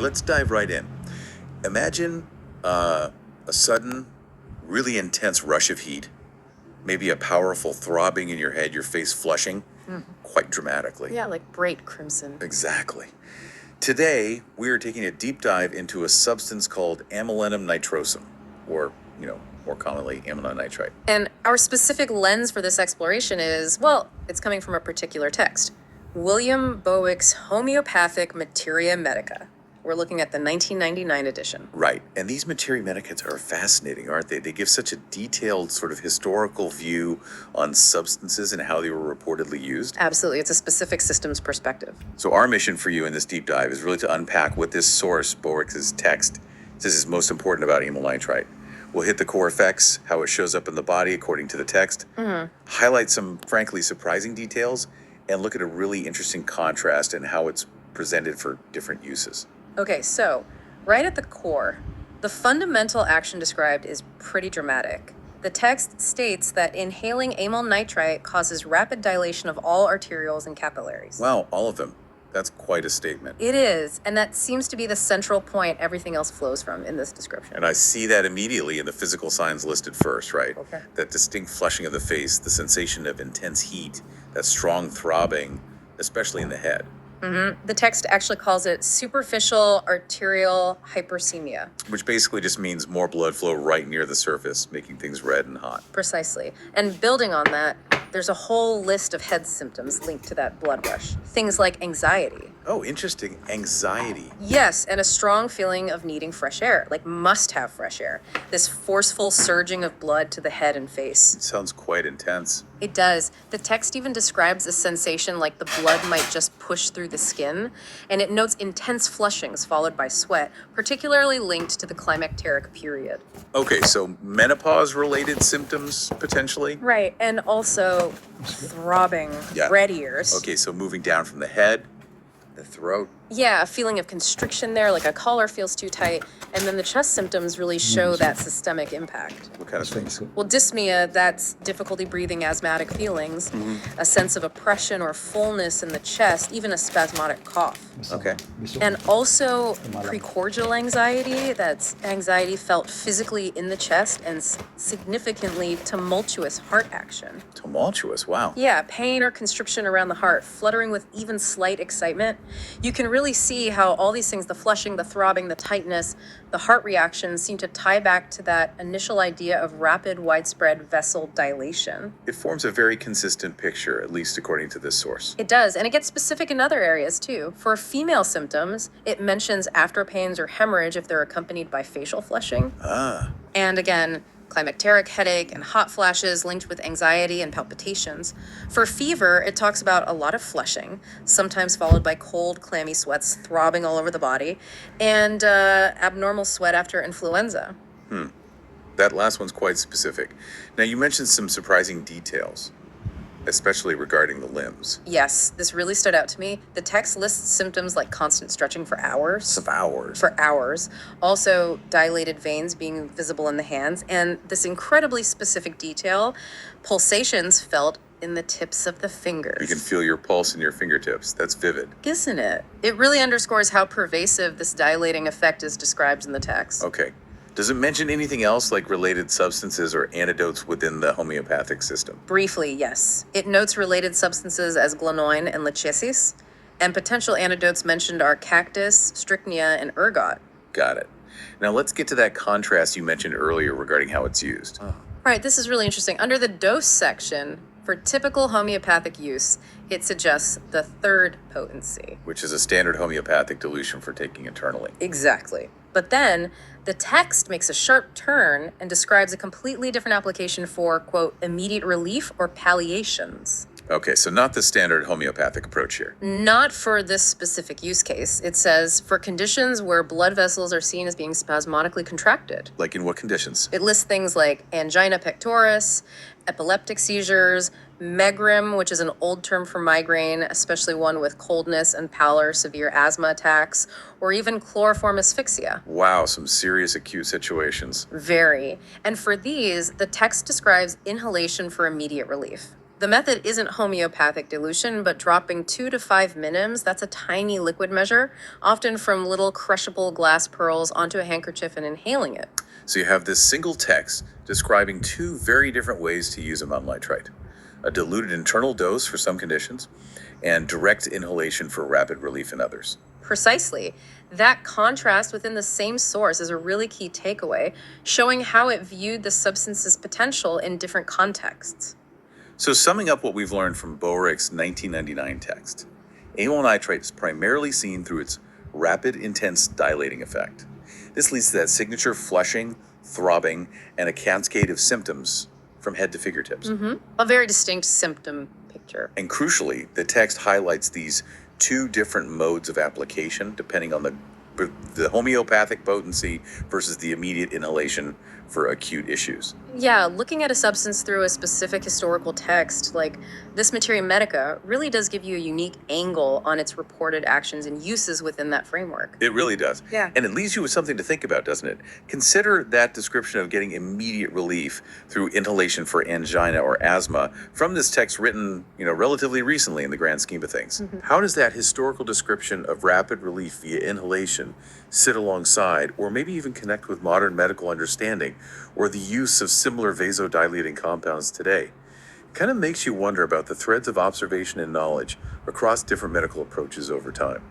let's dive right in. Imagine a sudden, really intense rush of heat, maybe a powerful throbbing in your head, your face flushing quite dramatically. Yeah, like bright crimson. Exactly. Today, we are taking a deep dive into a substance called Amylenum nitrosum, or, more commonly, ammononitrite. And our specific lens for this exploration is, well, it's coming from a particular text. William Bowick's Homeopathic Materia Medica. We're looking at the 1999 edition. Right. And these materia medicas are fascinating, aren't they? They give such a detailed sort of historical view on substances and how they were reportedly used. Absolutely. It's a specific systems perspective. So our mission for you in this deep dive is really to unpack what this source, Boerick's text, says is most important about amyl nitrite. We'll hit the core effects, how it shows up in the body according to the text, highlight some frankly surprising details, and look at a really interesting contrast in how it's presented for different uses. Okay, so right at the core, the fundamental action described is pretty dramatic. The text states that inhaling amyl nitrite causes rapid dilation of all arterioles and capillaries. Wow, all of them. That's quite a statement. It is, and that seems to be the central point everything else flows from in this description. And I see that immediately in the physical signs listed first, right? Okay. That distinct flushing of the face, the sensation of intense heat, that strong throbbing, especially in the head. The text actually calls it superficial arterial hypersemia. Which basically just means more blood flow right near the surface, making things red and hot. Precisely. And building on that, there's a whole list of head symptoms linked to that blood rush. Things like anxiety. Oh, interesting. Anxiety. Yes, and a strong feeling of needing fresh air, like must have fresh air. This forceful surging of blood to the head and face. It sounds quite intense. It does. The text even describes a sensation like the blood might just push through the skin, and it notes intense flushings followed by sweat, particularly linked to the climacteric period. Okay, so menopause-related symptoms, potentially? Right, and also throbbing red ears. Okay, so moving down from the head, the throat. Yeah, a feeling of constriction there, like a collar feels too tight. And then the chest symptoms really show that systemic impact. What kind of things? Well, dyspnea, that's difficulty breathing, asthmatic feelings, a sense of oppression or fullness in the chest, even a spasmodic cough. Okay. And also precordial anxiety, that's anxiety felt physically in the chest and significantly tumultuous heart action. Tumultuous, wow. Yeah, pain or constriction around the heart, fluttering with even slight excitement. You can really see how all these things, the flushing, the throbbing, the tightness, the heart reactions seem to tie back to that initial idea of rapid, widespread vessel dilation. It forms a very consistent picture, at least according to this source. It does, and it gets specific in other areas too. For female symptoms, it mentions after pains or hemorrhage if they're accompanied by facial flushing. And again, climacteric headache and hot flashes linked with anxiety and palpitations. For fever, it talks about a lot of flushing, sometimes followed by cold, clammy sweats throbbing all over the body, and abnormal sweat after influenza. That last one's quite specific. Now, you mentioned some surprising details, especially regarding the limbs. Yes, this really stood out to me. The text lists symptoms like constant stretching for hours. For hours. Also, dilated veins being visible in the hands, and this incredibly specific detail, pulsations felt in the tips of the fingers. You can feel your pulse in your fingertips. That's vivid. Isn't it? It really underscores how pervasive this dilating effect is described in the text. Okay. Does it mention anything else like related substances or antidotes within the homeopathic system? Briefly, yes. It notes related substances as glanoin and lechesis, and potential antidotes mentioned are cactus, strychnia, and ergot. Got it. Now let's get to that contrast you mentioned earlier regarding how it's used. Right, this is really interesting. Under the dose section, for typical homeopathic use, it suggests the third potency. Which is a standard homeopathic dilution for taking internally. Exactly. But then the text makes a sharp turn and describes a completely different application for, quote, immediate relief or palliations. Okay, so not the standard homeopathic approach here. Not for this specific use case. It says, for conditions where blood vessels are seen as being spasmodically contracted. Like in what conditions? It lists things like angina pectoris, epileptic seizures, megrim, which is an old term for migraine, especially one with coldness and pallor, severe asthma attacks, or even chloroform asphyxia. Wow, some serious acute situations. Very. And for these, the text describes inhalation for immediate relief. The method isn't homeopathic dilution, but dropping 2 to 5 minims, that's a tiny liquid measure, often from little crushable glass pearls onto a handkerchief and inhaling it. So you have this single text describing two very different ways to use ammonium nitrite: a diluted internal dose for some conditions, and direct inhalation for rapid relief in others. Precisely. That contrast within the same source is a really key takeaway, showing how it viewed the substance's potential in different contexts. So, summing up what we've learned from Boericke's 1999 text, amyl nitrite is primarily seen through its rapid, intense dilating effect. This leads to that signature flushing, throbbing, and a cascade of symptoms from head to fingertips. A very distinct symptom picture. And crucially, the text highlights these two different modes of application depending on the homeopathic potency versus the immediate inhalation for acute issues. Yeah, looking at a substance through a specific historical text, like this Materia Medica, really does give you a unique angle on its reported actions and uses within that framework. It really does. Yeah. And it leaves you with something to think about, doesn't it? Consider that description of getting immediate relief through inhalation for angina or asthma from this text written, relatively recently in the grand scheme of things. How does that historical description of rapid relief via inhalation sit alongside or maybe even connect with modern medical understanding or the use of similar vasodilating compounds today? Kind of makes you wonder about the threads of observation and knowledge across different medical approaches over time.